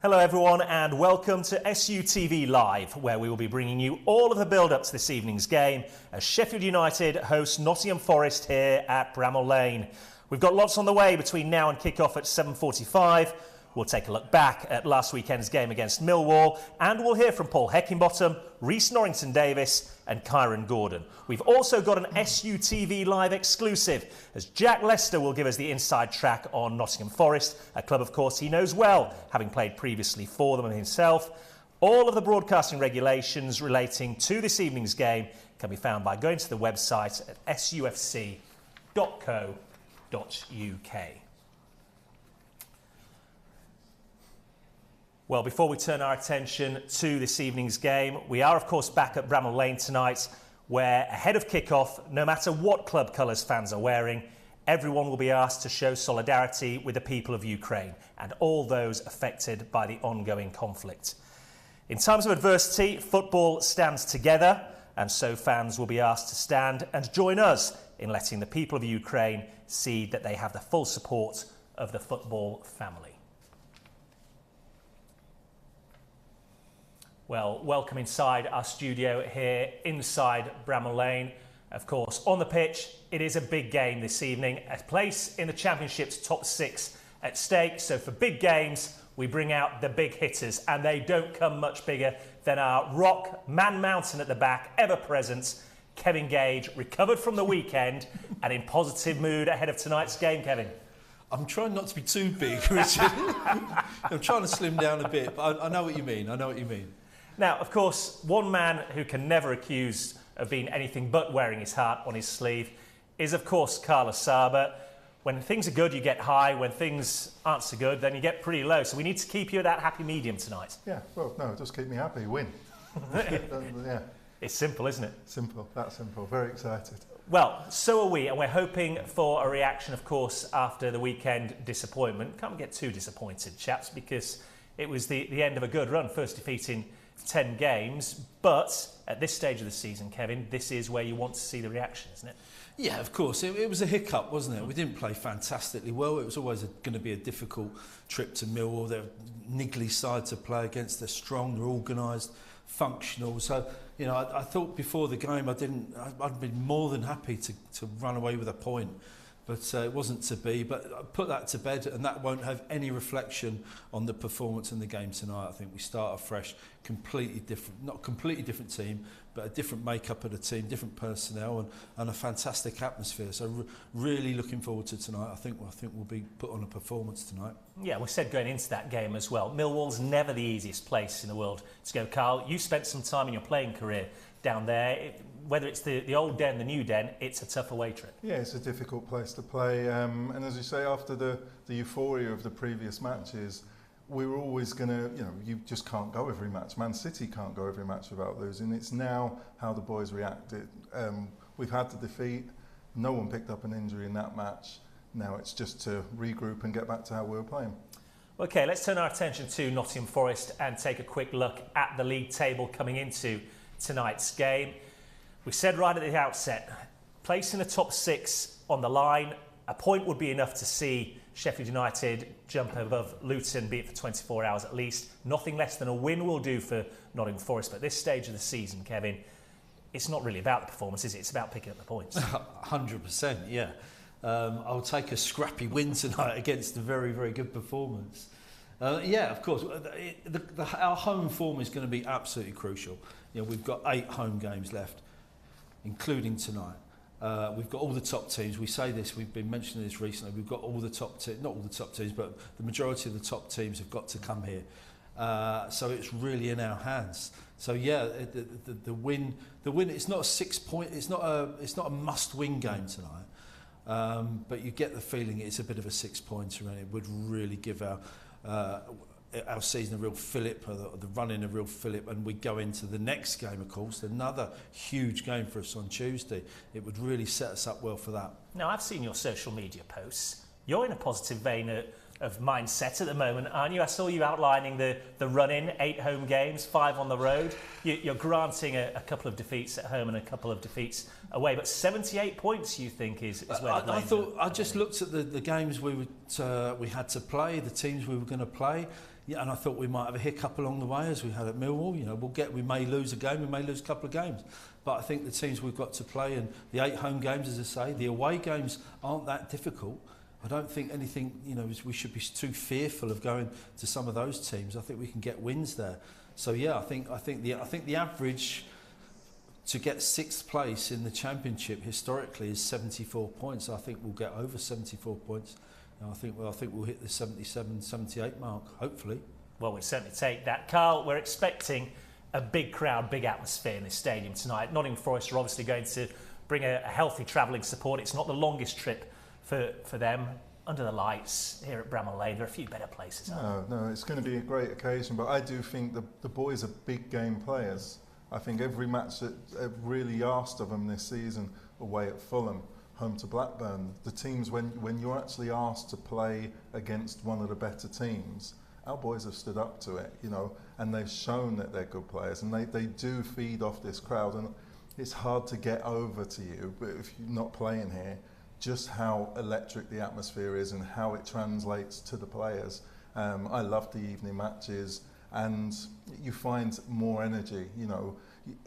Hello everyone and welcome to SUTV Live, where we will be bringing you all of the build-up to this evening's game as Sheffield United host Nottingham Forest here at Bramall Lane. We've got lots on the way between now and kick-off at 7:45. We'll take a look back at last weekend's game against Millwall, and we'll hear from Paul Heckingbottom, Rhys Norrington-Davis and Kyron Gordon. We've also got an SUTV Live exclusive, as Jack Lester will give us the inside track on Nottingham Forest, a club of course he knows well, having played previously for them himself. All of the broadcasting regulations relating to this evening's game can be found by going to the website at sufc.co.uk. Well, before we turn our attention to this evening's game, we are of course back at Bramall Lane tonight, where ahead of kick-off, no matter what club colours fans are wearing, everyone will be asked to show solidarity with the people of Ukraine and all those affected by the ongoing conflict. In times of adversity, football stands together, and so fans will be asked to stand and join us in letting the people of Ukraine see that they have the full support of the football family. Well, welcome inside our studio here inside Bramall Lane. Of course, on the pitch, it is a big game this evening. A place in the Championship's top 6 at stake. So for big games, we bring out the big hitters, and they don't come much bigger than our rock man mountain at the back, ever present, Kevin Gage, recovered from the weekend and in positive mood ahead of tonight's game, Kevin. I'm trying not to be too big, Richard. I'm trying to slim down a bit, but I know what you mean. I know what you mean. Now, of course, one man who can never accuse of being anything but wearing his heart on his sleeve is, of course, Carl Asaba. When things are good, you get high. When things aren't so good, then you get pretty low. So we need to keep you at that happy medium tonight. Yeah, well, no, just keep me happy. Win. Yeah. It's simple, isn't it? Simple, that simple. Very excited. Well, so are we, and we're hoping for a reaction, of course, after the weekend disappointment. Can't get too disappointed, chaps, because it was the end of a good run, first defeat in 10 games, but at this stage of the season, Kevin, this is where you want to see the reaction, isn't it? Yeah, of course. It was a hiccup, wasn't it? We didn't play fantastically well. It was always going to be a difficult trip to Millwall. They're a niggly side to play against. They're strong, they're organised, functional. So, you know, I thought before the game I'd been more than happy to run away with a point. But it wasn't to be. But I put that to bed, and that won't have any reflection on the performance in the game tonight. I think we start afresh, completely different, not completely different team, but a different makeup of the team, different personnel, and a fantastic atmosphere. So really looking forward to tonight. I think we'll be put on a performance tonight. Yeah, we said going into that game as well, Millwall's never the easiest place in the world to go. Carl, you spent some time in your playing career down there. Whether it's the old den, the new den, it's a tough away trip. Yeah, it's a difficult place to play. And as you say, after the euphoria of the previous matches, we were always going to, you just can't go every match. Man City can't go every match without losing. It's now how the boys reacted. We've had the defeat. No one picked up an injury in that match. Now it's just to regroup and get back to how we were playing. Okay, let's turn our attention to Nottingham Forest and take a quick look at the league table coming into tonight's game. We said right at the outset, placing the top 6 on the line, a point would be enough to see Sheffield United jump above Luton, be it for 24 hours at least. Nothing less than a win will do for Nottingham Forest. But at this stage of the season, Kevin, it's not really about the performance, is it? It's about picking up the points. 100%, yeah. I'll take a scrappy win tonight against a very, very good performance. Yeah, of course. Our home form is going to be absolutely crucial. We've got 8 home games left, including tonight. We've got all the top teams. We say this, we've been mentioning this recently. We've got all the top teams, not all the top teams, but the majority of the top teams have got to come here. So it's really in our hands. So yeah, the win. It's not a 6 point. It's not a must-win game tonight. But you get the feeling it's a bit of a 6-pointer, and it would really give our season a real fillip, the run-in a real fillip, and we go into the next game, of course, another huge game for us on Tuesday. It would really set us up well for that. Now, I've seen your social media posts. You're in a positive vein of mindset at the moment, aren't you? I saw you outlining the run-in, 8 home games, 5 on the road. You're granting a couple of defeats at home and a couple of defeats away, but 78 points you think is where I thought. I just looked at the games we had to play, the teams we were going to play. Yeah, and I thought we might have a hiccup along the way as we had at Millwall. You know, we may lose a game, we may lose a couple of games. But I think the teams we've got to play, and the 8 home games, as I say, the away games aren't that difficult. I don't think anything, you know, we should be too fearful of going to some of those teams. I think we can get wins there. So yeah, I think the average to get 6th place in the Championship historically is 74 points. I think we'll get over 74 points. I think we'll hit the 77, 78 mark, hopefully. Well, we certainly take that. Carl, we're expecting a big crowd, big atmosphere in this stadium tonight. Nottingham Forest are obviously going to bring a healthy travelling support. It's not the longest trip for them. Under the lights here at Bramall Lane, there are a few better places. No, it's going to be a great occasion, but I do think the boys are big game players. I think every match that really asked of them this season, away at Fulham, home to Blackburn, the teams, when you're actually asked to play against one of the better teams, our boys have stood up to it, you know, and they've shown that they're good players, and they do feed off this crowd, and it's hard to get over to you, but if you're not playing here, just how electric the atmosphere is and how it translates to the players. I love the evening matches, and you find more energy, you know,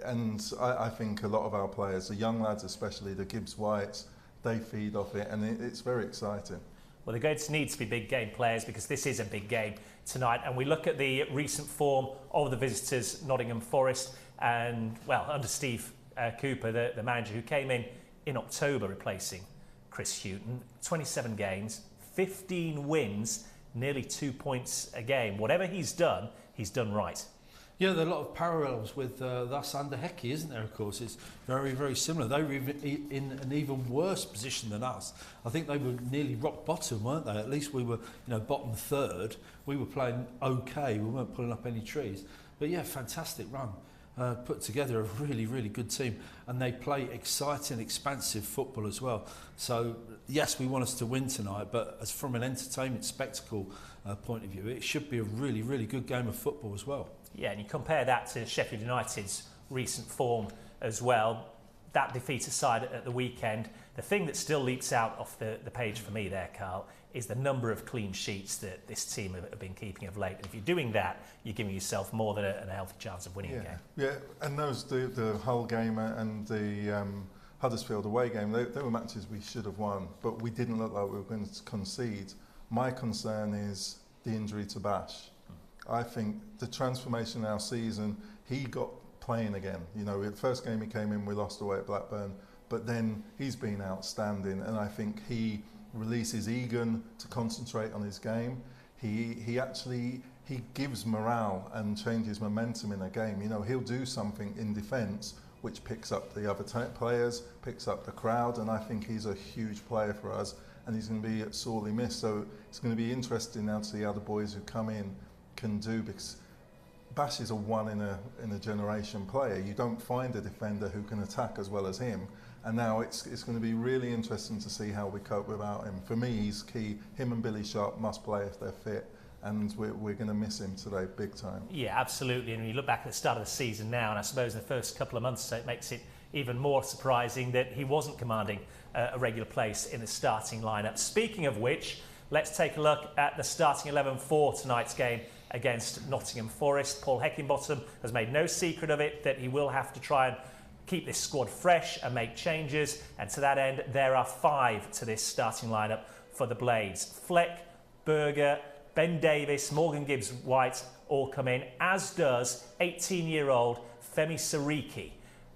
and I think a lot of our players, the young lads especially, the Gibbs Whites, they feed off it, and it's very exciting. Well, they're going to need to be big game players because this is a big game tonight. And we look at the recent form of the visitors, Nottingham Forest, and, well, under Steve Cooper, the manager who came in October replacing Chris Hughton, 27 games, 15 wins, nearly 2 points a game. Whatever he's done right. Yeah, there are a lot of parallels with us under Hecky, isn't there, of course? It's very, very similar. They were in an even worse position than us. I think they were nearly rock bottom, weren't they? At least we were, you know, bottom third. We were playing okay. We weren't pulling up any trees. But yeah, fantastic run. Put together a really, really good team. And they play exciting, expansive football as well. So, yes, we want us to win tonight, but as from an entertainment spectacle point of view, it should be a really, really good game of football as well. Yeah, and you compare that to Sheffield United's recent form as well. That defeat aside at the weekend, the thing that still leaps out off the page for me there, Carl, is the number of clean sheets that this team have been keeping of late. And if you're doing that, you're giving yourself more than a healthy chance of winning a game. Yeah, and those, the Hull game and the Huddersfield away game, they were matches we should have won, but we didn't look like we were going to concede. My concern is the injury to Bash. I think the transformation in our season, he got playing again. You know, the first game he came in, we lost away at Blackburn, but then he's been outstanding, and I think he releases Egan to concentrate on his game. He actually gives morale and changes momentum in a game. You know, he'll do something in defence which picks up the other players, picks up the crowd, and I think he's a huge player for us, and he's going to be sorely missed. So it's going to be interesting now to see how the boys who come in can do, because Bash is a one in a generation player. You don't find a defender who can attack as well as him, and now it's going to be really interesting to see how we cope without him. For me, he's key. Him and Billy Sharp must play if they're fit, and we're going to miss him today big time. Yeah, absolutely. And when you look back at the start of the season now, and I suppose the first couple of months, so it makes it even more surprising that he wasn't commanding a regular place in the starting lineup. Speaking of which, let's take a look at the starting 11 for tonight's game against Nottingham Forest. Paul Heckingbottom has made no secret of it that he will have to try and keep this squad fresh and make changes, and to that end there are 5 to this starting lineup for the Blades. Fleck, Berger, Ben Davis, Morgan Gibbs-White all come in, as does 18-year-old Femi Sariki.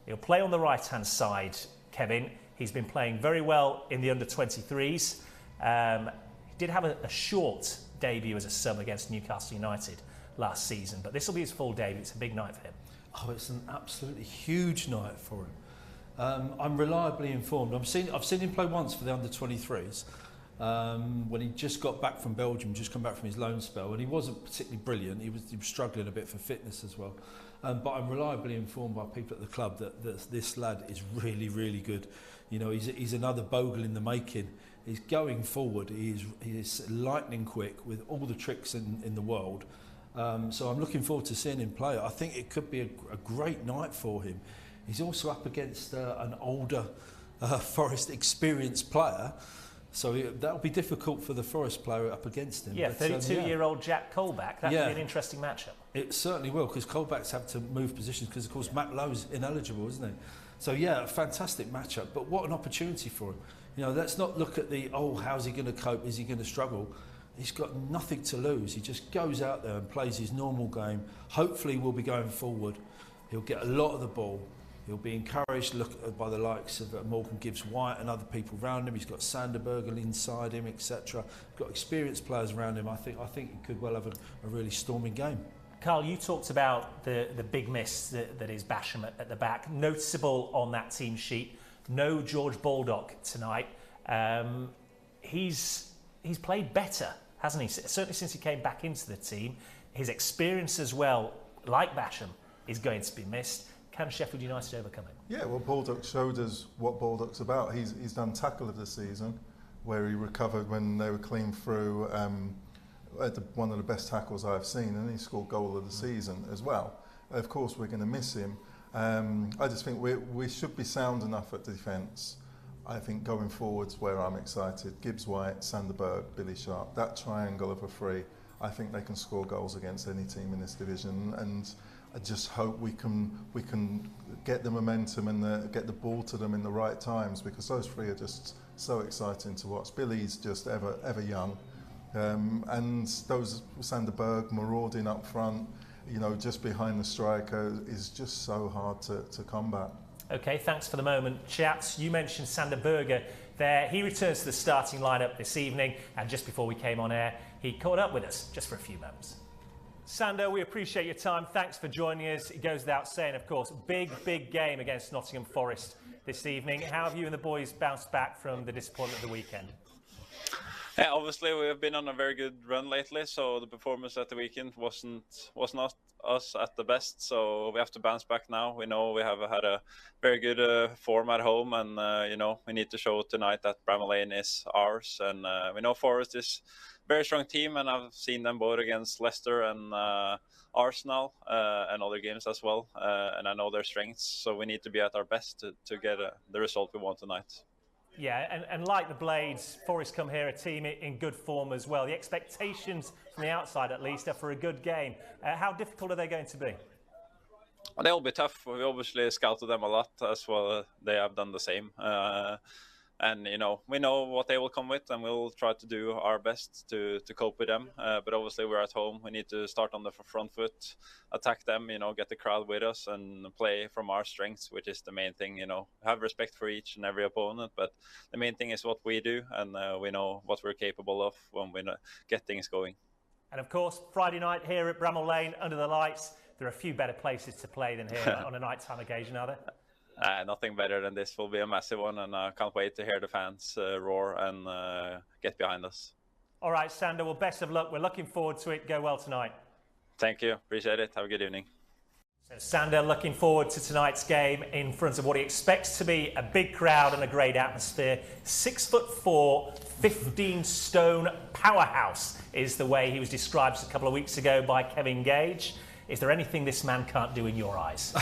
He'll play on the right-hand side, Kevin. He's been playing very well in the under-23s. He did have a short debut as a sub against Newcastle United last season, but this will be his full debut. It's a big night for him. Oh, it's an absolutely huge night for him. I'm reliably informed. I've seen him play once for the under-23s when he just got back from Belgium, just come back from his loan spell, and he wasn't particularly brilliant. He was struggling a bit for fitness as well. But I'm reliably informed by people at the club that this lad is really, really good. You know, he's another Bogle in the making. He's going forward. He is lightning quick with all the tricks in the world. So I'm looking forward to seeing him play. I think it could be a great night for him. He's also up against an older Forest experienced player. So that'll be difficult for the Forest player up against him. Yeah, 32-year-old Jack Colback. That could be an interesting matchup. It certainly will, because Colback's have to move positions because, of course, Matt Lowe's ineligible, isn't he? So, yeah, a fantastic matchup. But what an opportunity for him. You know, let's not look at how's he going to cope? Is he going to struggle? He's got nothing to lose. He just goes out there and plays his normal game. Hopefully we'll be going forward. He'll get a lot of the ball. He'll be encouraged by the likes of Morgan Gibbs-White and other people around him. He's got Sanderberger inside him, etc. Got experienced players around him. I think he could well have a really storming game. Carl, you talked about the big miss that is Basham at the back. Noticeable on that team sheet. No George Baldock tonight. He's played better, hasn't he? Certainly since he came back into the team. His experience as well, like Basham, is going to be missed. Can Sheffield United overcome it? Yeah, well, Baldock showed us what Baldock's about. He's done tackle of the season, where he recovered when they were clean through. One of the best tackles I've seen, and he scored goal of the season as well. Of course, we're going to miss him. I just think we should be sound enough at defence. I think going forwards where I'm excited, Gibbs-White, Sanderberg, Billy Sharp, that triangle of a three, I think they can score goals against any team in this division, and I just hope we can get the momentum and get the ball to them in the right times, because those three are just so exciting to watch. Billy's just ever young, and those Sanderberg marauding up front, you know, just behind the striker, is just so hard to combat. Okay, thanks for the moment, chaps. You mentioned Sanderberger there. He returns to the starting lineup this evening, and just before we came on air, he caught up with us just for a few moments. Sander, we appreciate your time. Thanks for joining us. It goes without saying, of course, big game against Nottingham Forest this evening. How have you and the boys bounced back from the disappointment of the weekend? Yeah, obviously we have been on a very good run lately, so the performance at the weekend was not us at the best, so we have to bounce back now. We know we have had a very good form at home, and you know, we need to show tonight that Bramall Lane is ours, and we know Forest is a very strong team, and I've seen them both against Leicester and Arsenal and other games as well, and I know their strengths, so we need to be at our best to get the result we want tonight. Yeah, and like the Blades, Forest come here a team in good form as well. The expectations from the outside, at least, are for a good game. How difficult are they going to be? Well, they'll be tough. We obviously scouted them a lot as well. They have done the same. And, you know, we know what they will come with, and we'll try to do our best to cope with them. But obviously we're at home. We need to start on the front foot, attack them, you know, get the crowd with us and play from our strengths, which is the main thing, you know. Have respect for each and every opponent, but the main thing is what we do, and we know what we're capable of when we get things going. And of course, Friday night here at Bramall Lane, under the lights, there are a few better places to play than here on a nighttime occasion, are there? Nothing better than this. Will be a massive one, and I can't wait to hear the fans roar and get behind us. All right, Sander, well, best of luck. We're looking forward to it. Go well tonight. Thank you. Appreciate it. Have a good evening. So Sander looking forward to tonight's game in front of what he expects to be a big crowd and a great atmosphere. 6'4", 15-stone powerhouse is the way he was described a couple of weeks ago by Kevin Gage. Is there anything this man can't do in your eyes?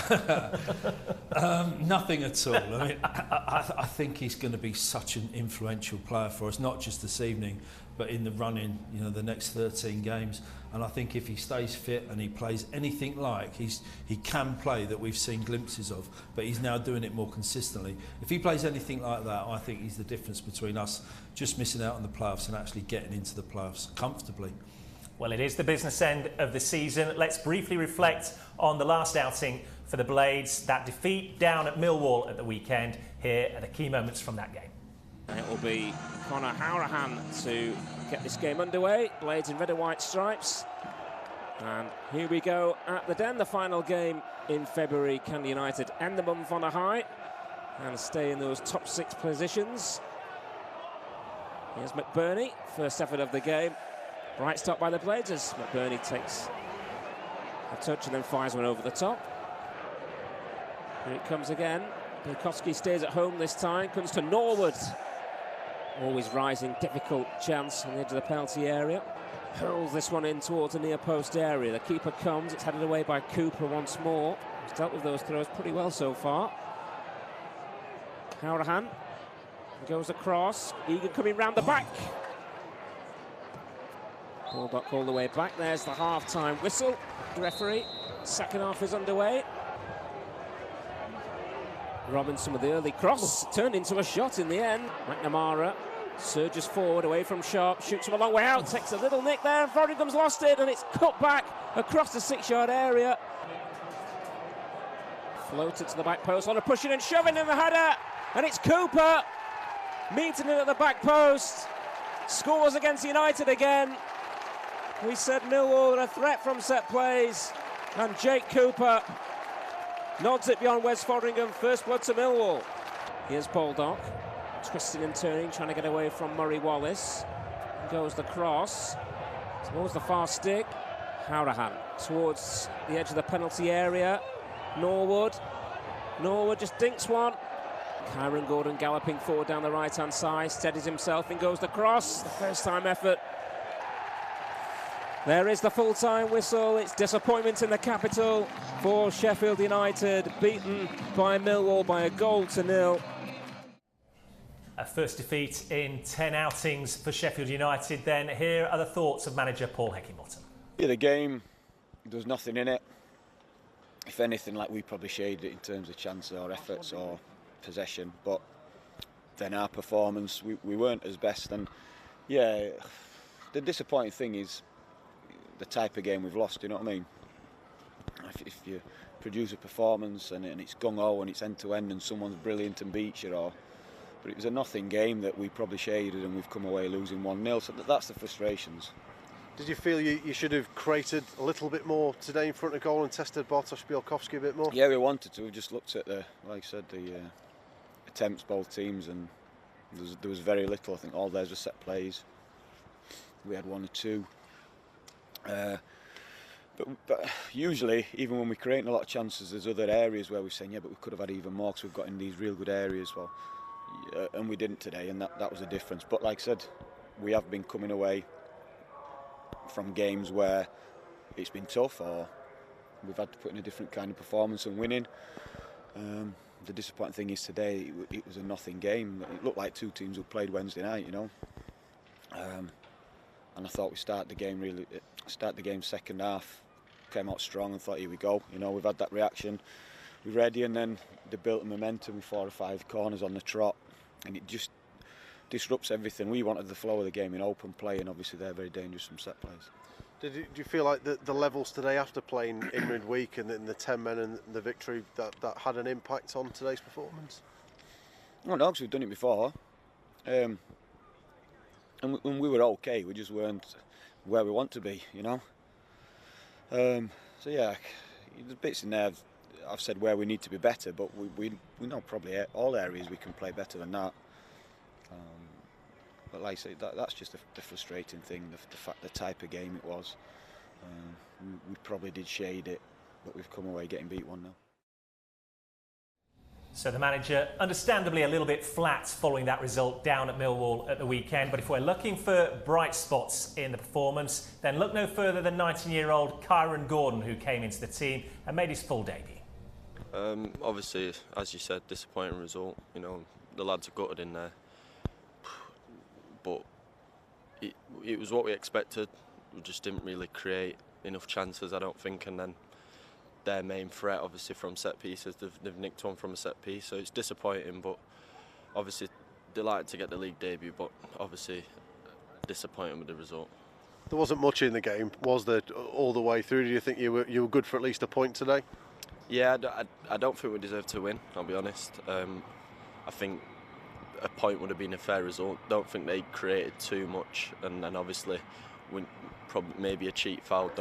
Nothing at all. I mean, I think he's going to be such an influential player for us, not just this evening, but in the run-in, you know, the next 13 games. And I think if he stays fit and he plays anything like he can play that we've seen glimpses of, but he's now doing it more consistently. If he plays anything like that, I think he's the difference between us just missing out on the playoffs and actually getting into the playoffs comfortably. Well, it is the business end of the season. Let's briefly reflect on the last outing for the Blades, that defeat down at Millwall at the weekend. Here are the key moments from that game. And it will be Conor Hourahan to get this game underway. Blades in red and white stripes. And here we go at the Den, the final game in February. Can United end the month on a high and stay in those top 6 positions? Here's McBurney, first effort of the game. Bright stop by the Blades as McBurney takes a touch and then fires one over the top. Here it comes again. Bulkowski stays at home this time, comes to Norwood. Always rising, difficult chance on the edge of the penalty area. Hurls this one in towards the near post area. The keeper comes, it's headed away by Cooper once more. He's dealt with those throws pretty well so far. Hourahan Goes across. Egan coming round the back. Baldock all the way back. There's the half-time whistle. The referee. Second half is underway. Robinson with the early cross. Turned into a shot in the end. McNamara surges forward away from Sharp. Shoots from a long way out. Takes a little nick there. And Fotheringham's lost it. And it's cut back across the 6-yard area. Floated to the back post. On a pushing and shoving in the header. And it's Cooper meeting it at the back post. Scores against United again. We said Millwall are a threat from set plays. And Jake Cooper nods it beyond Wes Fotheringham. First blood to Millwall. Here's Baldock. Twisting and turning, trying to get away from Murray Wallace. Goes the cross. Towards the far stick. Hourahan towards the edge of the penalty area. Norwood just dinks one. Kyron Gordon galloping forward down the right-hand side, steadies himself and goes the cross. The first-time effort. There is the full-time whistle. It's disappointment in the capital for Sheffield United, beaten by Millwall by 1-0. A first defeat in 10 outings for Sheffield United then. Here are the thoughts of manager Paul Heckingbottom. Yeah, the game, there's nothing in it. If anything, like we probably shaded it in terms of chance or efforts or possession, but then our performance, we weren't as best. And yeah, the disappointing thing is the type of game we've lost, you know what I mean? If you produce a performance and it's gung-ho and it's end-to-end and someone's brilliant and beats you, but it was a nothing game that we probably shaded and we've come away losing 1-0, so that's the frustrations. Did you feel you should have created a little bit more today in front of goal and tested Bartosz Białkowski a bit more? Yeah, we wanted to. We just looked at like I said, the attempts both teams, and there was very little. I think all theirs were set plays. We had 1 or 2. But usually, even when we're creating a lot of chances, there's other areas where we're saying, yeah, but we could have had even more because we've got in these real good areas. Well, and we didn't today, and that was a difference. But like I said, we have been coming away from games where it's been tough or we've had to put in a different kind of performance and winning. The disappointing thing is today it was a nothing game. It looked like 2 teams who played Wednesday night, you know. And I thought we start the game second half, came out strong and thought, here we go. You know, we've had that reaction, we're ready, and then they built a momentum with 4 or 5 corners on the trot, and it just disrupts everything. We wanted the flow of the game in open play, and obviously they're very dangerous from set plays. Do you feel like the levels today after playing in midweek and the 10 men and the victory that had an impact on today's performance? Well, no, because we've done it before, and we were okay. We just weren't where we want to be, you know. So yeah, there's bits in there I've said where we need to be better, but we know probably all areas we can play better than that. But like I say, that's just the frustrating thing, the type of game it was. We probably did shade it, but we've come away getting beat 1-0. So the manager, understandably a little bit flat following that result down at Millwall at the weekend. But if we're looking for bright spots in the performance, then look no further than 19-year-old Kyron Gordon, who came into the team and made his full debut. Obviously, as you said, disappointing result. You know, the lads are gutted in there. But it was what we expected. We just didn't really create enough chances, I don't think, and then their main threat, obviously, from set pieces, they've nicked one from a set piece, so it's disappointing, but obviously delighted to get the league debut, but obviously disappointing with the result. There wasn't much in the game, was there, all the way through? Do you think you were good for at least a point today? Yeah, I don't think we deserved to win, I'll be honest. I think a point would have been a fair result. Don't think they created too much, and obviously probably maybe a cheat foul.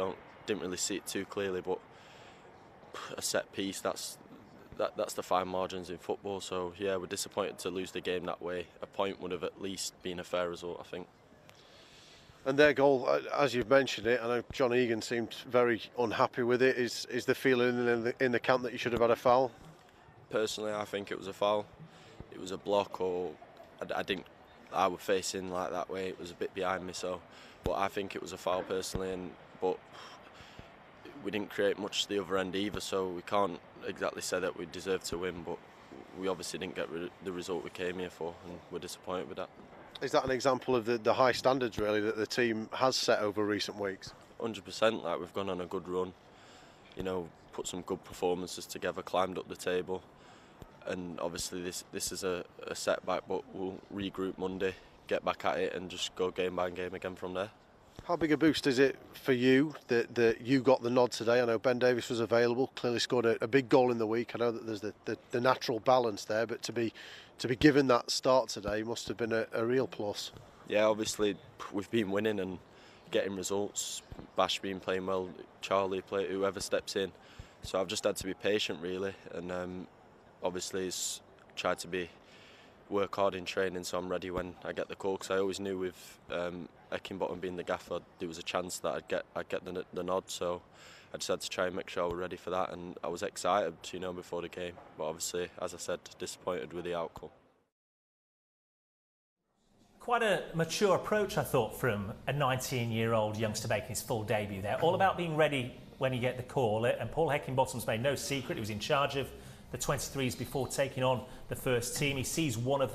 Didn't really see it too clearly, but a set piece, that's the fine margins in football. So yeah, we're disappointed to lose the game that way. A point would have at least been a fair result, I think. And their goal, as you've mentioned it, I know John Egan seemed very unhappy with it. Is the feeling in the camp that you should have had a foul? Personally, I think it was a foul. It was a block, or I was facing like that way. It was a bit behind me, so. But I think it was a foul personally, but we didn't create much to the other end either, so we can't exactly say that we deserved to win. But we obviously didn't get the result we came here for, and we're disappointed with that. Is that an example of the high standards really that the team has set over recent weeks? 100%. Like, we've gone on a good run, you know, put some good performances together, climbed up the table, and obviously this is a setback, but we'll regroup Monday, get back at it, and just go game by game again from there. How big a boost is it for you that you got the nod today? I know Ben Davies was available, clearly scored a big goal in the week. I know that there's the natural balance there, but to be given that start today must have been a real plus. Yeah, obviously we've been winning and getting results. Bash been playing well, Charlie play, whoever steps in. So I've just had to be patient really, and obviously it's tried to work hard in training, so I'm ready when I get the call. Because I always knew with Heckingbottom being the gaffer, there was a chance that I'd get the nod. So I just had to try and make sure I was ready for that, and I was excited, you know, before the game. But obviously, as I said, disappointed with the outcome. Quite a mature approach, I thought, from a 19-year-old youngster making his full debut there. All about being ready when you get the call. And Paul Heckingbottom's made no secret. He was in charge of the 23s before taking on the first team. He sees one of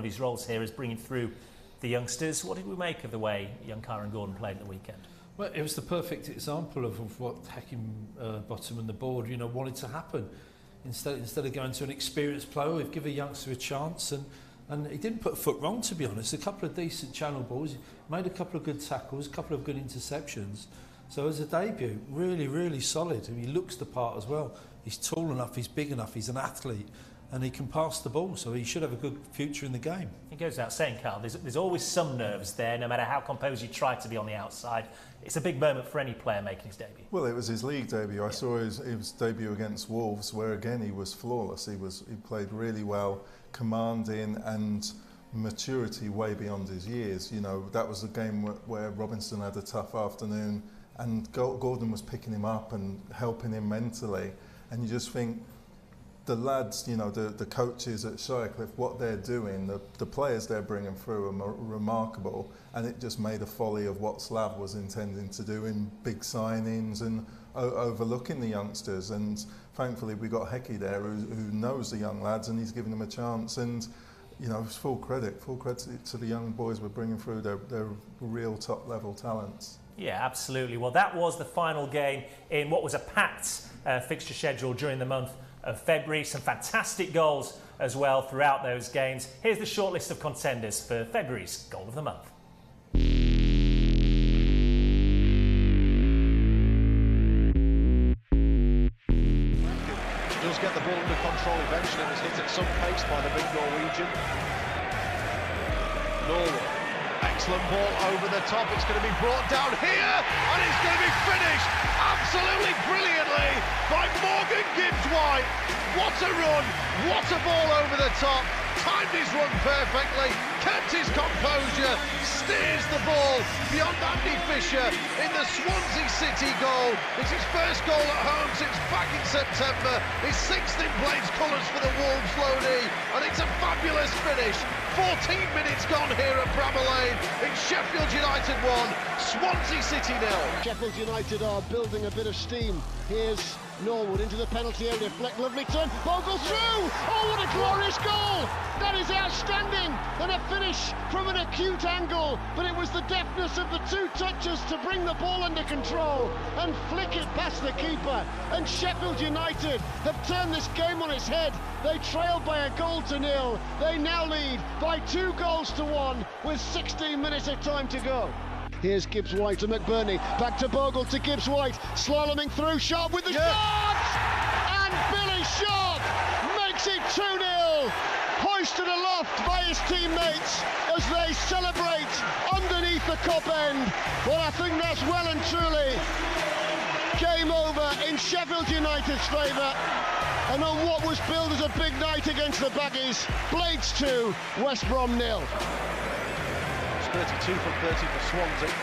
his roles here as bringing through the youngsters. What did we make of the way young Kyron Gordon played at the weekend? Well, it was the perfect example of what Heckingbottom and the board, you know, wanted to happen. Instead of going to an experienced player, we've given a youngster a chance, and he didn't put a foot wrong, to be honest. A couple of decent channel balls, made a couple of good tackles, a couple of good interceptions. So as a debut, really, really solid. And he looks the part as well. He's tall enough, he's big enough, he's an athlete, and he can pass the ball, so he should have a good future in the game. It goes without saying, Carl, there's always some nerves there, no matter how composed you try to be on the outside. It's a big moment for any player making his debut. Well, it was his league debut. I saw his debut against Wolves, where again he was flawless. He played really well, commanding and maturity way beyond his years. You know, that was a game where Robinson had a tough afternoon, and Gordon was picking him up and helping him mentally. And you just think, the lads, you know, the coaches at Shirecliffe, what they're doing, the players they're bringing through are remarkable, and it just made a folly of what Slav was intending to do in big signings and overlooking the youngsters. And thankfully we got Hecky there who knows the young lads, and he's giving them a chance. And you know, it's full credit to the young boys we're bringing through. They're real top level talents. Yeah, absolutely. Well, that was the final game in what was a packed fixture schedule during the month of February. Some fantastic goals as well throughout those games. Here's the short list of contenders for February's Goal of the Month. Does get the ball under control eventually, and is hit at some pace by the big Norwegian. Norwood, excellent ball over the top. It's going to be brought down here, and it's going to be finished absolutely brilliantly by Morgan Gibbs-White. What a run, what a ball over the top. Timed his run perfectly, kept his composure, steers the ball beyond Andy Fisher in the Swansea City goal. It's his first goal at home since back in September, his sixth in Blades colours for the Wolves loanee, and it's a fabulous finish. 14 minutes gone here at Bramall Lane. It's Sheffield United 1, Swansea City 0. Sheffield United are building a bit of steam. Here's Norwood into the penalty area. Fleck, lovely turn. Bogle through! Oh, what a glorious goal! That is outstanding! And a finish from an acute angle. But it was the deftness of the two touches to bring the ball under control and flick it past the keeper. And Sheffield United have turned this game on its head. They trailed by 1-0. They now lead by 2-1 with 16 minutes of time to go. Here's Gibbs-White to McBurney, back to Bogle to Gibbs-White, slaloming through, Sharp with the shot! And Billy Sharp makes it 2-0, hoisted aloft by his teammates as they celebrate underneath the Kop end. Well, I think that's well and truly game over in Sheffield United's favour. And on what was billed as a big night against the Baggies, Blades 2, West Brom 0. 32 from 30 for Swansea.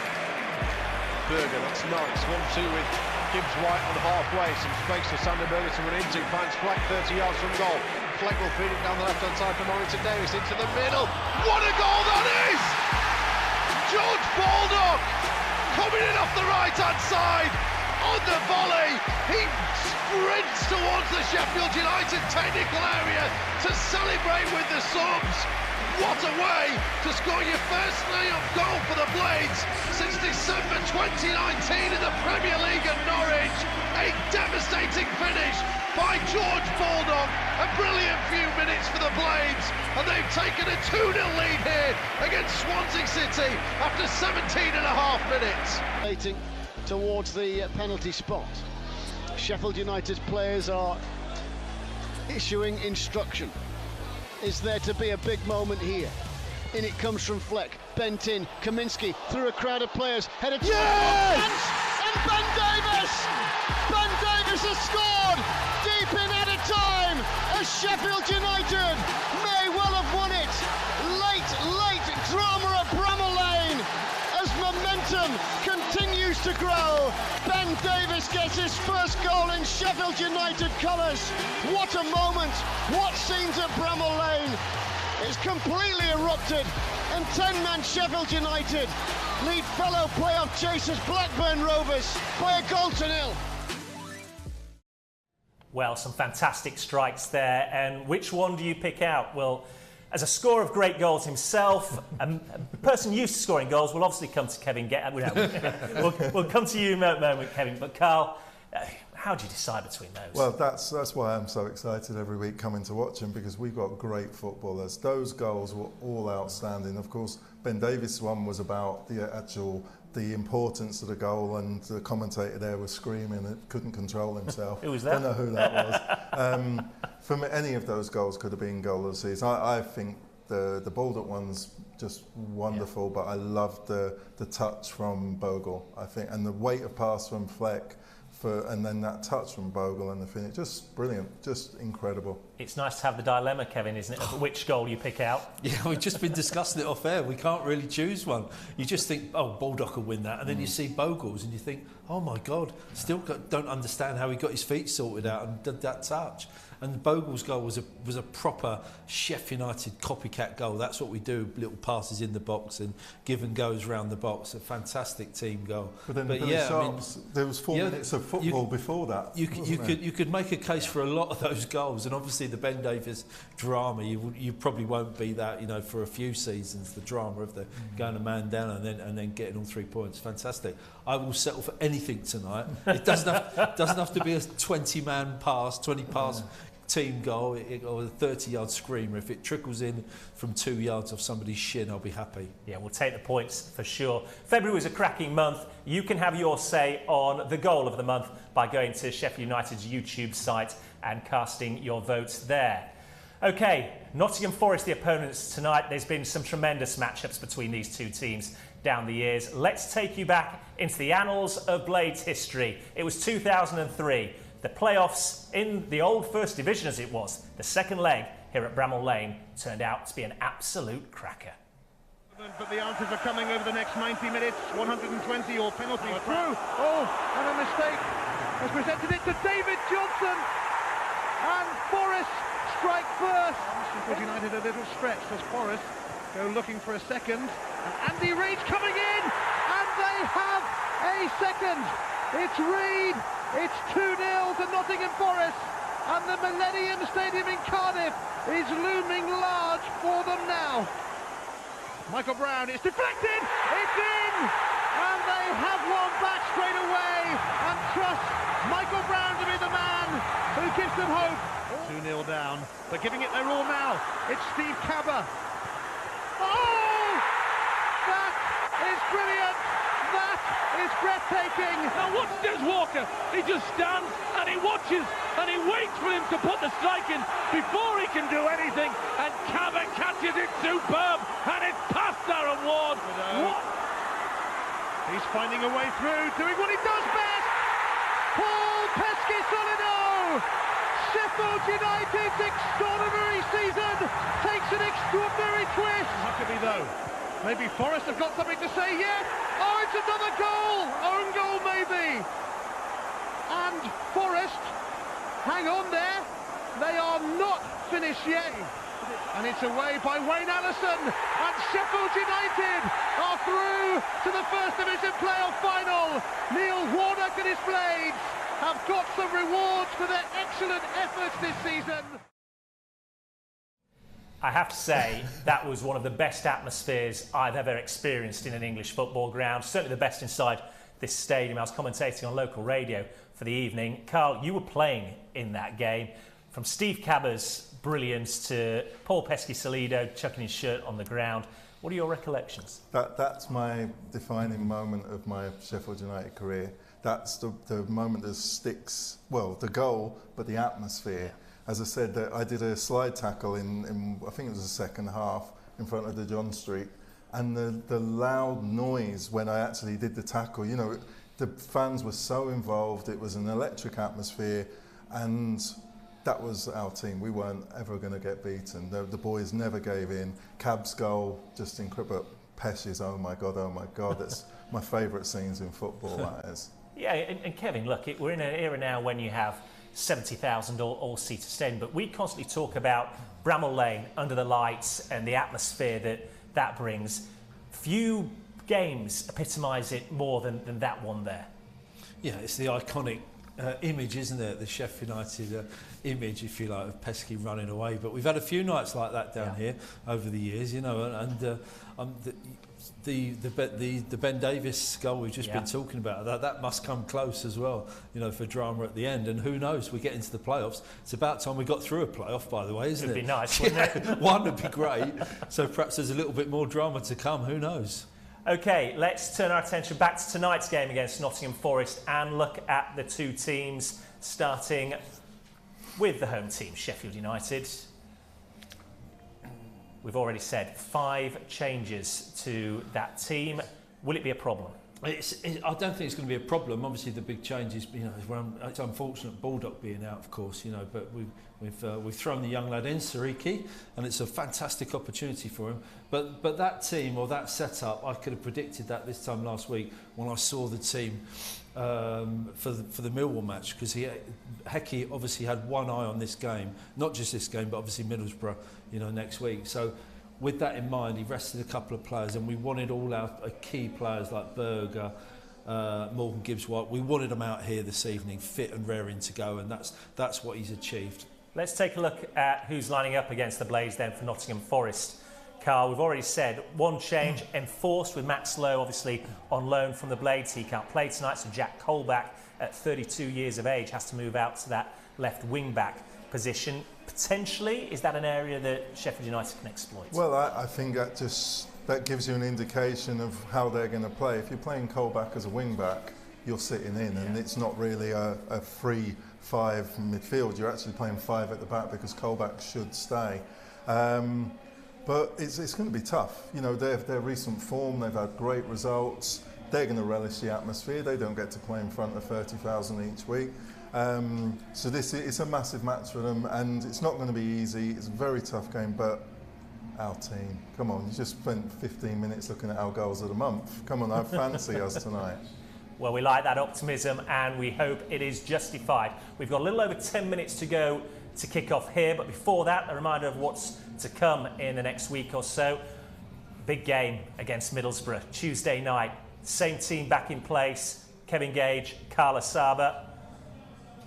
Berger, that's nice. 1-2 with Gibbs-White on the halfway. Some space for Sander Berger to run into. Finds Fleck 30 yards from goal. Fleck will feed it down the left-hand side for Morrington Davis into the middle. What a goal that is! George Baldock coming in off the right-hand side. on the volley. He sprints towards the Sheffield United technical area to celebrate with the subs. What a way to score your first layup goal for the Blades since December 2019 in the Premier League at Norwich. A devastating finish by George Baldock. A brilliant few minutes for the Blades, and they've taken a 2-0 lead here against Swansea City after 17 and a half minutes. Towards the penalty spot. Sheffield United's players are issuing instruction. Is there to be a big moment here? In it comes from Fleck, bent in, Kaminski through a crowd of players, headed to and Ben Davis! Ben Davis has scored deep in added time as Sheffield United may well have won it. Late drama at Bramall Lane as momentum continues to grow. Ben Davis gets his first goal in Sheffield United colours. What a moment, what scenes at Bramall Lane. It's completely erupted, and 10-man Sheffield United lead fellow playoff chasers Blackburn Rovers by 1-0. Well, some fantastic strikes there, and which one do you pick out? Well, as a scorer of great goals himself, a person used to scoring goals will obviously come to Kevin Gage. We'll come to you in a moment, Kevin. But Carl, how do you decide between those? Well, that's why I'm so excited every week coming to watch them, because we've got great footballers. Those goals were all outstanding. Of course, Ben Davis' one was about the importance of the goal, and the commentator there was screaming and couldn't control himself. Who was that? I don't know who that was. For me, any of those goals could have been goal of the season. I think the Baldock one's just wonderful, but I loved the touch from Bogle, I think, and the weight of pass from Fleck. And then that touch from Bogle and the finish, just brilliant, just incredible. It's nice to have the dilemma, Kevin, isn't it, of which goal you pick out? Yeah, we've just been discussing it off air. We can't really choose one. You just think, oh, Baldock will win that, and then you see Bogle's and you think, oh my God, don't understand how he got his feet sorted out and did that touch. And Bogle's goal was a proper Sheffield United copycat goal. That's what we do, little passes in the box and give and goes round the box. A fantastic team goal. But then there was 4 minutes of football before that. You could make a case for a lot of those goals, and obviously the Ben Davis drama, you probably won't be that, for a few seasons, the drama of the going a man down and then getting all 3 points. Fantastic. I will settle for anything tonight. It doesn't have to be a 20-man pass, 20-pass team goal or a 30-yard screamer. If it trickles in from 2 yards off somebody's shin, I'll be happy. Yeah, we'll take the points for sure. February was a cracking month. You can have your say on the goal of the month by going to Sheffield United's YouTube site and casting your votes there. OK, Nottingham Forest, the opponents tonight. There's been some tremendous matchups between these two teams down the years. Let's take you back into the annals of Blades history. It was 2003. The playoffs in the old First Division, as it was, the second leg here at Bramall Lane, turned out to be an absolute cracker. But the answers are coming over the next 90 minutes. 120 or penalty through. Oh, and a mistake has presented it to David Johnson. And Forest strike first. Sheffield United a little stretched as Forest go looking for a second. And Andy Reid's coming in, and they have a second. It's Reid. It's 2-0 to Nottingham Forest, and the Millennium Stadium in Cardiff is looming large for them now. Michael Brown, it's deflected, it's in, and they have one back straight away, and trust Michael Brown to be the man who gives them hope. 2-0 down, they're giving it their all now. It's Steve Cabba. Oh, that is brilliant. That is breathtaking. Now watch Des Walker. He just stands and he watches and he waits for him to put the strike in before he can do anything. And Cabba catches it superb, and it's past Darren Ward. He's finding a way through, doing what he does best. Paul Pesky-Solido. Sheffield United's extraordinary season takes an extraordinary twist. Huckabee though. Maybe Forest have got something to say yet. Oh, it's another goal! Own goal, maybe. And Forest, hang on there. They are not finished yet. And it's away by Wayne Allison, and Sheffield United are through to the First Division playoff final. Neil Warnock and his Blades have got some rewards for their excellent efforts this season. I have to say, that was one of the best atmospheres I've ever experienced in an English football ground. Certainly the best inside this stadium. I was commentating on local radio for the evening. Carl, you were playing in that game. From Steve Cabber's brilliance to Paul Pesky-Salido chucking his shirt on the ground. What are your recollections? That's my defining moment of my Sheffield United career. That's the moment that sticks, well, the goal, but the atmosphere. As I said, I did a slide tackle in I think it was the second half in front of the John Street, and the loud noise when I actually did the tackle, you know, the fans were so involved, it was an electric atmosphere, and that was our team. We weren't ever going to get beaten. The boys never gave in. Cab's goal, just incredible. Pesh's, oh my God, that's my favourite scenes in football, that is. Yeah, and Kevin, look, we're in an era now when you have 70,000 all-seater stadium, but we constantly talk about Bramall Lane under the lights and the atmosphere that brings. Few games epitomise it more than that one there. Yeah, it's the iconic image, isn't it? The Sheffield United image, if you like, of Pesky running away. But we've had a few nights like that down here over the years, you know, and the Ben Davies goal we've just been talking about, that must come close as well, you know, for drama at the end. And who knows, we get into the playoffs. It's about time we got through a playoff, by the way, isn't it? It'd be nice, wouldn't it? One would be great. So perhaps there's a little bit more drama to come. Who knows? OK, let's turn our attention back to tonight's game against Nottingham Forest and look at the two teams, starting with the home team, Sheffield United. We've already said 5 changes to that team. Will it be a problem? I don't think it's going to be a problem. Obviously, the big change is, you know, it's unfortunate Baldock being out, of course, you know, but we've thrown the young lad in, Sariki, and it's a fantastic opportunity for him. But that team or that setup, I could have predicted that this time last week when I saw the team for the Millwall match, because Hecky obviously had one eye on this game, not just this game, but obviously Middlesbrough, you know, next week. So with that in mind, he rested a couple of players, and we wanted all our key players like Berger, Morgan Gibbs-White. We wanted them out here this evening, fit and raring to go, and that's what he's achieved. Let's take a look at who's lining up against the Blades then for Nottingham Forest. Carl, we've already said one change enforced with Max Lowe, obviously on loan from the Blades. He can't play tonight, so Jack Colback, at 32 years of age, has to move out to that left wing-back position. Potentially, is that an area that Sheffield United can exploit? Well, I think that gives you an indication of how they're going to play. If you're playing Colback as a wing-back, you're sitting in, and it's not really a free 5 midfield. You're actually playing 5 at the back because Colback should stay. But it's going to be tough. You know, their recent form, they've had great results. They're going to relish the atmosphere. They don't get to play in front of 30,000 each week. So it's a massive match for them, and it's not going to be easy. It's a very tough game, but our team, come on, you just spent 15 minutes looking at our goals of the month. Come on, I fancy us tonight. Well, we like that optimism, and we hope it is justified. We've got a little over 10 minutes to go to kick off here, but before that, a reminder of what's to come in the next week or so. Big game against Middlesbrough, Tuesday night. Same team back in place, Kevin Gage, Carl Asaba,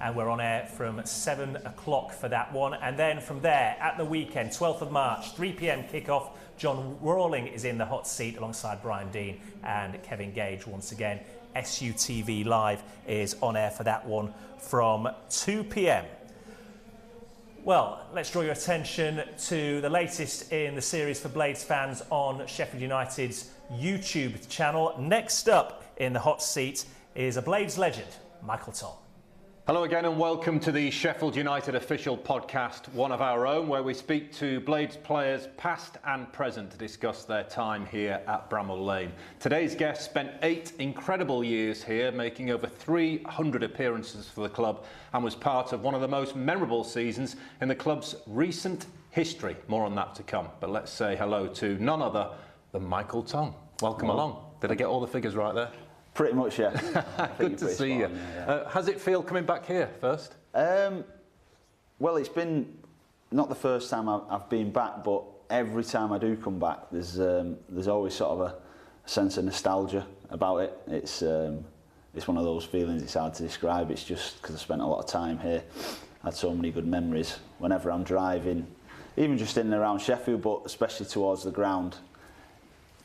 and we're on air from 7 o'clock for that one. And then from there, at the weekend, 12th of March, 3 p.m. kickoff, John Rawling is in the hot seat alongside Brian Dean and Kevin Gage once again. SUTV Live is on air for that one from 2 p.m. Well, let's draw your attention to the latest in the series for Blades fans on Sheffield United's YouTube channel. Next up in the hot seat is a Blades legend, Michael Toll. Hello again and welcome to the Sheffield United official podcast, one of our own, where we speak to Blades players past and present to discuss their time here at Bramall Lane. Today's guest spent 8 incredible years here, making over 300 appearances for the club, and was part of one of the most memorable seasons in the club's recent history. More on that to come, but let's say hello to none other than Michael Tong. Welcome along. Did I get all the figures right there? Pretty much, yeah. Good to see you. How's it feel coming back here first? Well, it's been not the first time I've been back, but every time I do come back, there's always sort of a sense of nostalgia about it. It's one of those feelings. It's hard to describe. It's just because I spent a lot of time here. I had so many good memories. Whenever I'm driving, even just in and around Sheffield, but especially towards the ground,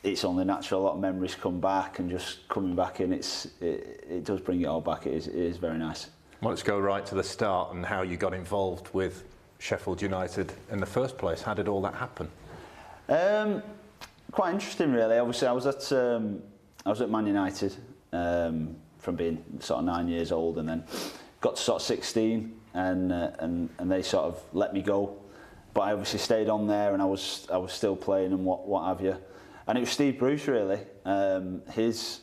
it's only natural. A lot of memories come back, and just coming back in, it does bring it all back. It is very nice. Well, let's go right to the start and how you got involved with Sheffield United in the first place. How did all that happen? Quite interesting, really. Obviously, I was at Man United from being sort of 9 years old, and then got to sort of 16, and they sort of let me go. But I obviously stayed on there, and I was still playing and what have you. And it was Steve Bruce, really. His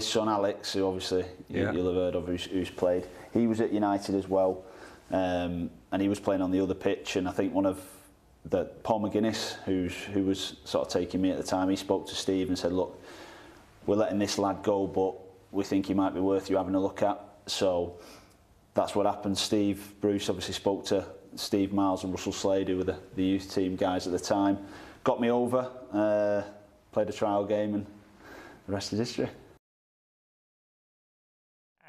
son Alex, who obviously you'll have heard of, who's played. He was at United as well, and he was playing on the other pitch. And I think Paul McGuinness, who was sort of taking me at the time, he spoke to Steve and said, "Look, we're letting this lad go, but we think he might be worth you having a look at." So that's what happened. Steve Bruce obviously spoke to Steve Miles and Russell Slade, who were the youth team guys at the time. Got me over, played a trial game, and the rest is history.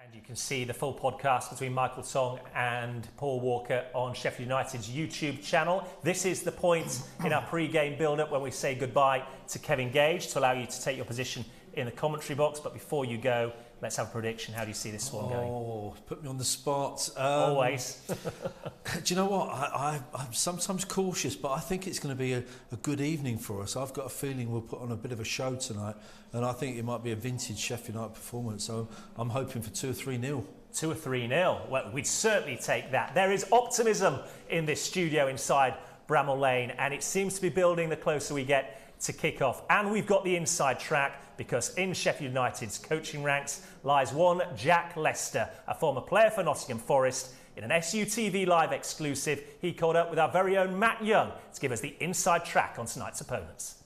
And you can see the full podcast between Michael Tong and Paul Walker on Sheffield United's YouTube channel. This is the point in our pre-game build-up when we say goodbye to Kevin Gage to allow you to take your position in the commentary box. But before you go, let's have a prediction. How do you see this one going? Oh, put me on the spot. Always. Do you know what? I'm sometimes cautious, but I think it's going to be a good evening for us. I've got a feeling we'll put on a bit of a show tonight, and I think it might be a vintage Sheffield United performance. So I'm hoping for 2 or 3-0. 2 or 3-0. Well, we'd certainly take that. There is optimism in this studio inside Bramall Lane, and it seems to be building the closer we get to kick off. And we've got the inside track, because in Sheffield United's coaching ranks lies one Jack Lester, a former player for Nottingham Forest. In an SUTV Live exclusive, he caught up with our very own Matt Young to give us the inside track on tonight's opponents.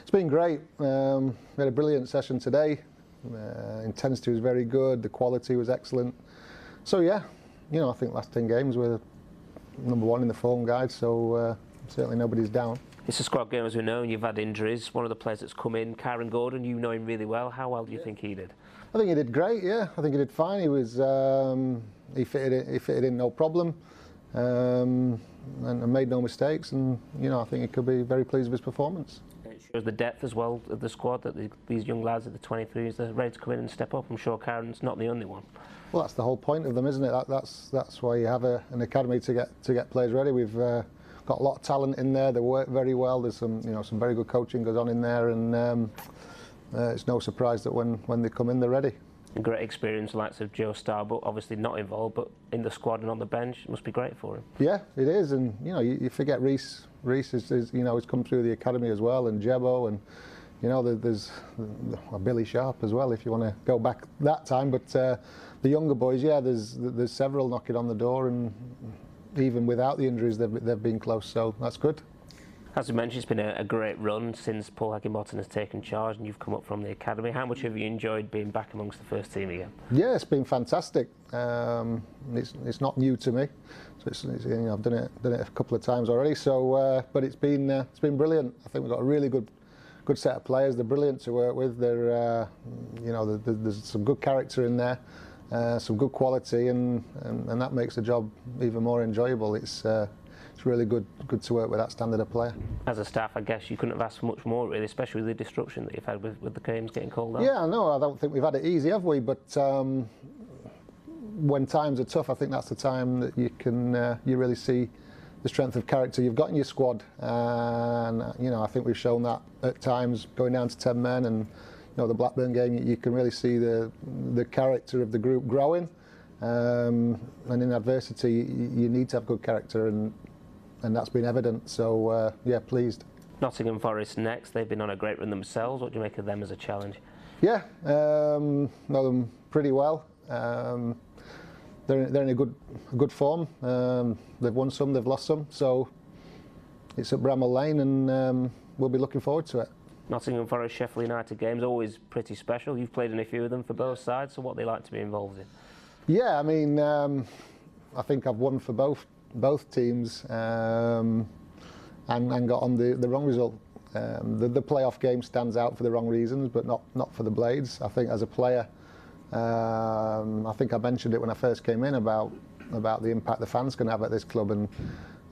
It's been great. We had a brilliant session today. Intensity was very good. The quality was excellent. So yeah, I think last 10 games we're number 1 in the form guide. So certainly nobody's down. It's a squad game, as we know, and you've had injuries. One of the players that's come in, Kieran Gordon, you know him really well. How well do you think he did? I think he did great, yeah. I think he did fine. He was, he fitted in no problem, and made no mistakes. And I think he could be very pleased with his performance. It shows the depth as well of the squad, that these young lads at the 23s, they're ready to come in and step up. I'm sure Kieran's not the only one. Well, that's the whole point of them, isn't it? That's why you have an academy to get players ready. We've got a lot of talent in there. They work very well. There's some very good coaching goes on in there, and it's no surprise that when they come in, they're ready. A great experience, likes of Joe Starbuck, obviously not involved, but in the squad and on the bench, it must be great for him. Yeah, it is, and you forget Reece. Reece is has come through the academy as well, and Jebo, and there's Billy Sharp as well, if you want to go back that time. But the younger boys, there's several knocking on the door, and even without the injuries, they've been close, so that's good. As we mentioned, it's been a great run since Paul Higginbotham has taken charge, and you've come up from the academy. How much have you enjoyed being back amongst the first team again? Yeah, it's been fantastic. It's not new to me. So I've done it a couple of times already. So, but it's been brilliant. I think we've got a really good set of players. They're brilliant to work with. They're there's some good character in there. Some good quality, and that makes the job even more enjoyable. It's really good to work with that standard of player. As a staff, I guess you couldn't have asked for much more, really, especially with the disruption that you've had with the games getting called out. Yeah, no, I don't think we've had it easy, have we? But when times are tough, I think that's the time that you can you really see the strength of character you've got in your squad, and I think we've shown that at times, going down to 10 men, and the Blackburn game, you can really see the character of the group growing, and in adversity you need to have good character, and that's been evident. So yeah, pleased. Nottingham Forest next. They've been on a great run themselves. What do you make of them as a challenge? Yeah, know them pretty well. They're in a good form. They've won some, they've lost some. So it's at Bramall Lane, and we'll be looking forward to it. Nottingham Forest, Sheffield United games, always pretty special. You've played in a few of them for both sides, so what they like to be involved in? Yeah, I mean, I think I've won for both both teams, and got on the wrong result. The playoff game stands out for the wrong reasons, but not for the Blades. I think as a player, I think I mentioned it when I first came in about the impact the fans can have at this club, and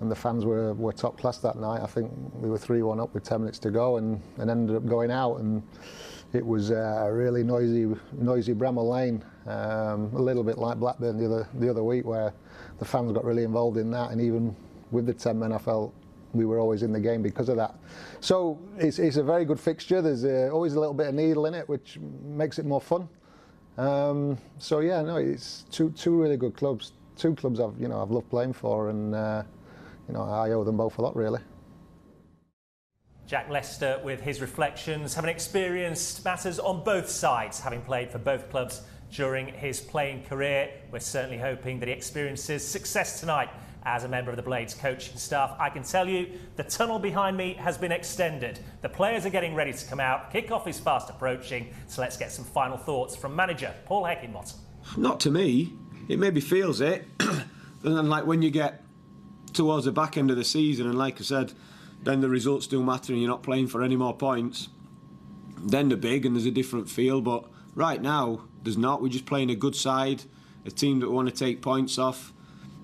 the fans were top class that night. I think we were 3-1 up with 10 minutes to go, and ended up going out, and it was a really noisy Bramall Lane, a little bit like Blackburn the other week, where the fans got really involved in that, and even with the 10 men, I felt we were always in the game because of that. So it's a very good fixture. There's always a little bit of needle in it, which makes it more fun. So yeah, no, it's two really good clubs. Two clubs I've loved playing for, and I owe them both a lot, really. Jack Lester with his reflections, having experienced matters on both sides, having played for both clubs during his playing career. We're certainly hoping that he experiences success tonight as a member of the Blades coaching staff. I can tell you the tunnel behind me has been extended. The players are getting ready to come out. Kick-off is fast approaching, so let's get some final thoughts from manager Paul Heckingbottom. Not to me. It maybe feels it. And then, like, when you get towards the back end of the season, and like I said, then the results do matter and you're not playing for any more points, then they're big and there's a different feel. But right now, there's not. We're just playing a good side, a team that want to take points off.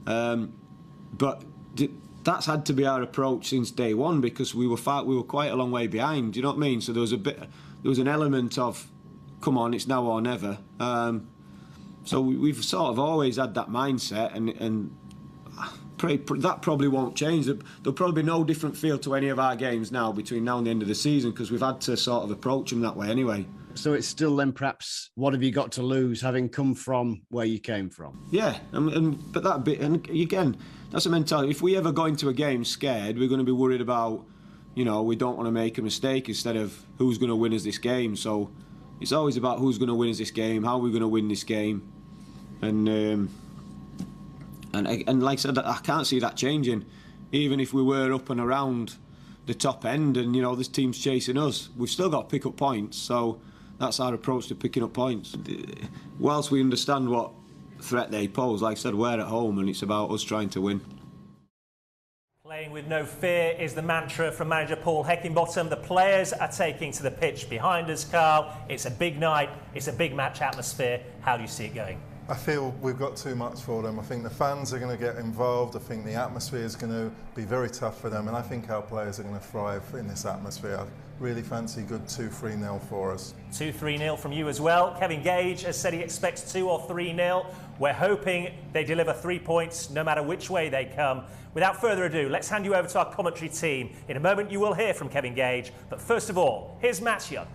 But that's had to be our approach since day one, because we were quite a long way behind. Do you know what I mean? So there was an element of, come on, it's now or never. So we've sort of always had that mindset, and that probably won't change. There'll probably be no different feel to any of our games now between now and the end of the season, because we've had to sort of approach them that way anyway. So it's still then perhaps, what have you got to lose, having come from where you came from? Yeah, but that bit, and again, that's a mentality. If we ever go into a game scared, we're going to be worried about, we don't want to make a mistake instead of who's going to win us this game. So it's always about who's going to win us this game, how we're going to win this game, and like I said, I can't see that changing. Even if we were up and around the top end, and this team's chasing us, we've still got to pick up points. So that's our approach to picking up points. Whilst we understand what threat they pose, like I said, we're at home and it's about us trying to win. Playing with no fear is the mantra from manager Paul Heckingbottom. The players are taking to the pitch behind us, Carl. It's a big night, it's a big match atmosphere. How do you see it going? I feel we've got too much for them. I think the fans are going to get involved. I think the atmosphere is going to be very tough for them, and I think our players are going to thrive in this atmosphere. I really fancy good 2-3-0 for us. 2-3-0 from you as well. Kevin Gage has said he expects 2 or 3-0. We're hoping they deliver 3 points no matter which way they come. Without further ado, let's hand you over to our commentary team. In a moment you will hear from Kevin Gage, but first of all, here's Matt Young.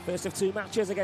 First of 2 matches against